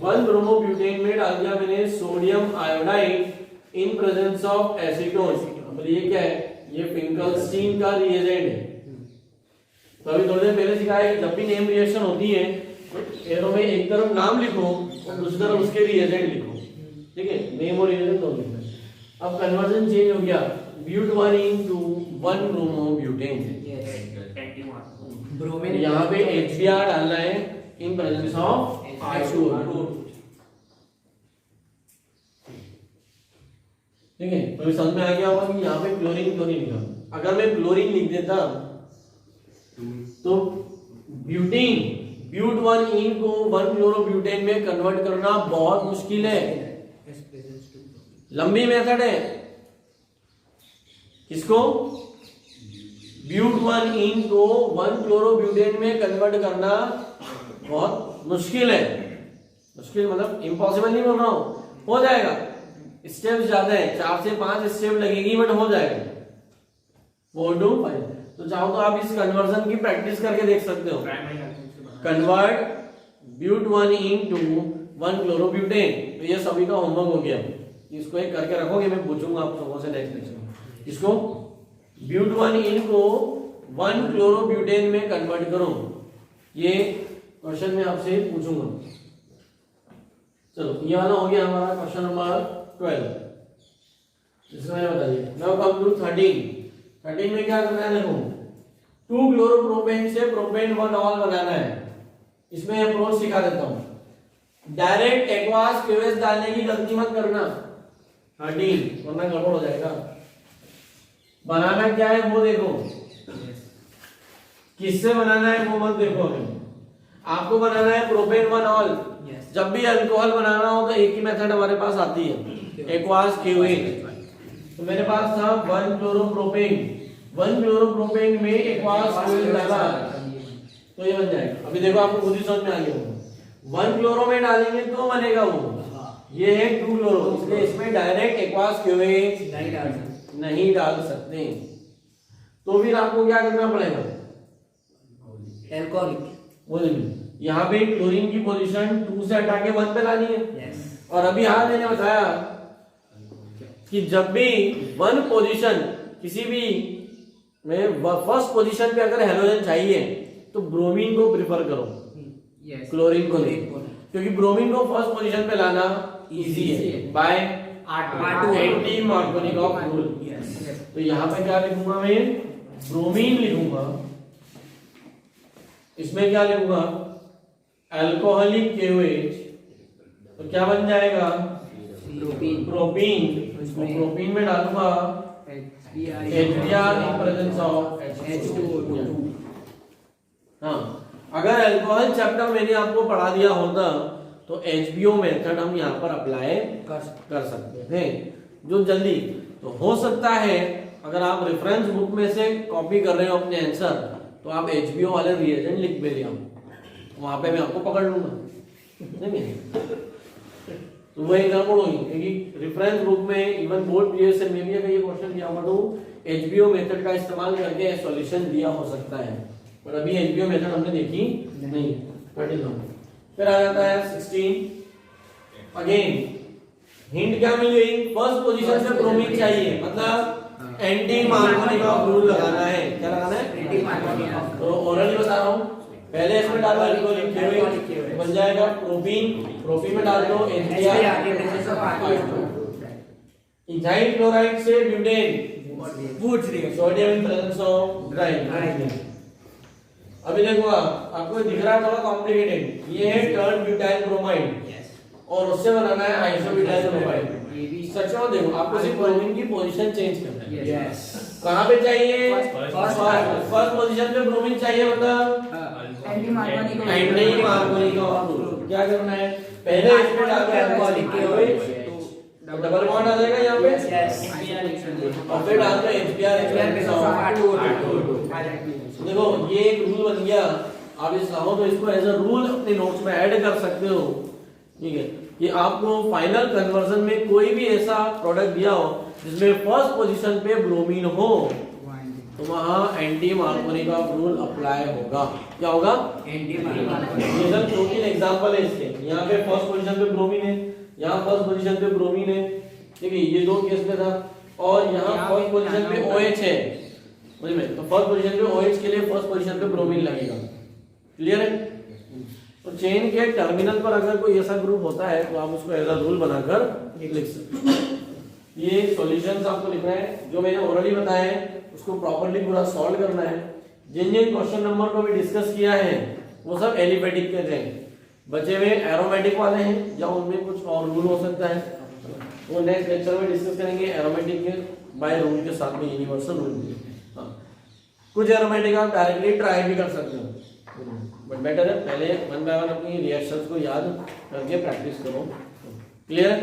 1 ब्रोमो ब्यूटेन में डाल दिया मैंने sodium iodide in presence of acetone. मतलब ये क्या है, ये फिंकलस्टीन का रिएजेंट है। तो अभी थोड़ी देर पहले सिखाया कि जब भी नेम रिएक्शन होती है तो एरो में एक तरफ नाम लिखो और दूसरी तरफ उसके रिएजेंट लिखो, ठीक है। नेम और रिएजेंट दोनों लिखना है। अब कन्वर्जन चेंज हो गया, ब्यूट 1 into 1 ब्रोमो ब्यूटेन। यहाँ पे HBr डालना है इन प्रेजेंस ऑफ H2O, ठीक है। तो समझ में आ गया होगा कि यहाँ पे क्लोरीन क्यों नहीं लिखा। अगर मैं क्लोरीन लिख देता तो ब्यूटीन ब्यूट 1 इन को 1 क्लोरोब्यूटेन में कन्वर्ट करना बहुत मुश्किल है, लंबी मेथड है। किसको, ब्यूट 1 इन को 1 क्लोरोब्यूटेन में कन्वर्ट करना बहुत मुश्किल है। मुश्किल मतलब इम्पॉसिबल नहीं बोल रहा हूं, हो जाएगा। स्टेप्स ज्यादा है, 4 से 5 स्टेप लगेगी, बट हो जाएगा। वो डू फाइन। तो चाहो तो आप इस कन्वर्जन की प्रैक्टिस करके देख सकते हो। Convert but 1 into 1 chlorobutane. तो ये सभी का होमवर्क हो गया, इसको एक करके रखोगे, मैं पूछूंगा आप लोगों से नेक्स्ट लेक्चर में। इसको ब्यूट 1 इन को 1 क्लोरोब्यूटेन में कन्वर्ट करो, ये क्वेश्चन में आपसे पूछूंगा। चलो ये वाला हो गया हमारा क्वेश्चन नंबर 12। इसमें बताइए, नाउ कम टू 13 में क्या करना है, देखो 2 क्लोरोप्रोपेन से प्रोपेन 1 ऑल बनाना है। इसमें अप्रोच सिखा देता हूं। डायरेक्ट एक्वास क्यूएस डालने की गलती मत करना 13, वरना गड़बड़ हो जाएगा। बनाना क्या है वो देखो, किससे बनाना है वो मत देखो। आपको बनाना है प्रोपेन 1 ऑल। जब भी अल्कोहल बनाना हो तो एक ही मेथड हमारे पास आती है, एक्वास क्यूएस। तो मेरे पास था 1 क्लोरोप्रोपेन, 1 क्लोरोप्रोपेन में एक्वास क्यूएस डाला तो ये बन जाएगा। अभी देखो आपको खुद ही समझ में आ गया, 1 क्लोरो में डालेंगे तो बनेगा वो। ये है 2 क्लोरो, इसलिए इसमें डायरेक्ट एक्वास क्यूएस नहीं डाल सकते। तो फिर आपको क्या करना पड़ेगा, एल्कोहलिक। यहाँ पे क्लोरीन की पोजीशन 2 से हटा के 1 पे लानी है। और अभी हाँ मैंने बताया कि जब भी 1 पोजीशन किसी भी में फर्स्ट पोजीशन पे अगर हेलोजन चाहिए तो ब्रोमीन को प्रिफर करो, क्लोरीन को नहीं, क्योंकि ब्रोमीन को फर्स्ट पोजीशन पे लाना इजी है बाय एंटी मार्कोनिकॉफ रूल। तो यहाँ पे क्या लिखूंगा मैं, ब्रोमीन लिखूंगा, इसमें क्या लिखूंगा, अल्कोहलिक KOH। तो क्या बन जाएगा, प्रोपीन। प्रोपीन में डालूंगा HBr in presence of H2O। हाँ, अगर अल्कोहल चैप्टर मैंने आपको पढ़ा दिया होता तो HBO मेथड हम यहाँ पर अप्लाई कर सकते थे जो जल्दी। तो हो सकता है अगर आप रेफरेंस बुक में से कॉपी कर रहे हो अपने आंसर तो आप HBO वाले रिएजेंट लिख भी लिया, वहां पे मैं आपको पकड़ लूंगा, नहीं तो वही गड़बड़ होगी। क्योंकि रेफरेंस बुक में इवन बोर्ड PSN में भी अगर ये क्वेश्चन किया हुआ तो HBO मेथड का इस्तेमाल करके सॉल्यूशन दिया हो सकता है, पर अभी HBO मेथड हमने देखी नहीं। 32 फिर आ जाता है 16। अगेन हिंट क्या मिल गई, फर्स्ट पोजीशन पे ब्रोमीन चाहिए, मतलब एंटी मार्कोनिकॉफ रूल लगाना है। क्या लगाना है? Anti Markovnikov. तो ओरली बता रहा हूँ, पहले इसमें डालो अल्कोहल लिखे हुए, बन जाएगा प्रोपीन, प्रोपीन में डाल दो HBr, इथाइल क्लोराइड से butane, Wurtz reaction. Sodium in presence of dry. अभी देखो आपको दिख रहा है थोड़ा कॉम्प्लिकेटेड, ये है टर्न ब्यूटाइल ब्रोमाइड और उससे बनाना है आइसोब्यूटाइल ब्रोमाइड। सच में देखो आपको सिर्फ ब्रोमीन की पोजीशन चेंज करना है। यस। कहाँ पे चाहिए? First फर्स्ट पोजीशन पे ब्रोमीन चाहिए, मतलब anti Markovnikov. Anti Markovnikov rule. क्या करना है, पहले इसमें डाल के अल्कोहल लिखे हुए, डबल बॉन्ड आ जाएगा यहाँ पे, और फिर डाल दो HBr। देखो ये एक रूल बन गया, आप इस चाहो तो इसको एज अ रूल अपने नोट्स में ऐड कर सकते हो, ठीक है, कि आपको फाइनल कन्वर्जन में कोई भी ऐसा प्रोडक्ट दिया हो जिसमें फर्स्ट पोजीशन पे ब्रोमीन हो, तो वहां एंटी मार्कोनिकॉफ रूल अप्लाई होगा। क्या होगा? Anti Markovnikov. ये सब 2-3 एग्जांपल है इसके। यहाँ पे फर्स्ट पोजीशन पे ब्रोमीन है, यहाँ फर्स्ट पोजीशन पे ब्रोमीन है, ठीक है, ये दो केस में था, और यहाँ फर्स्ट पोजीशन पे OH है, समझ में? तो फर्स्ट पोजीशन पे OH के लिए फर्स्ट पोजीशन पे ब्रोमीन लगेगा। क्लियर है? तो चेन के टर्मिनल पर अगर कोई ऐसा ग्रुप होता है तो आप उसको एज अ रूल बनाकर लिख सकते हैं। ये सॉल्यूशंस आपको लिखना है, जो मैंने ऑलरेडी बताया है उसको प्रॉपर्ली पूरा सॉल्व करना है। जिन जिन क्वेश्चन नंबर को भी डिस्कस किया है वो सब एलिफेटिक के थे, बचे हुए एरोमेटिक वाले हैं या उनमें कुछ और रूल हो सकता है, वो नेक्स्ट लेक्चर में डिस्कस करेंगे। एरोमेटिक के बाय रूल के साथ में यूनिवर्सल रूल भी है। कुछ एरोमेटिक आप डायरेक्टली ट्राई भी कर सकते हो, बट बेटर है पहले वन बाय वन अपनी रिएक्शंस को याद करके प्रैक्टिस करो। क्लियर है?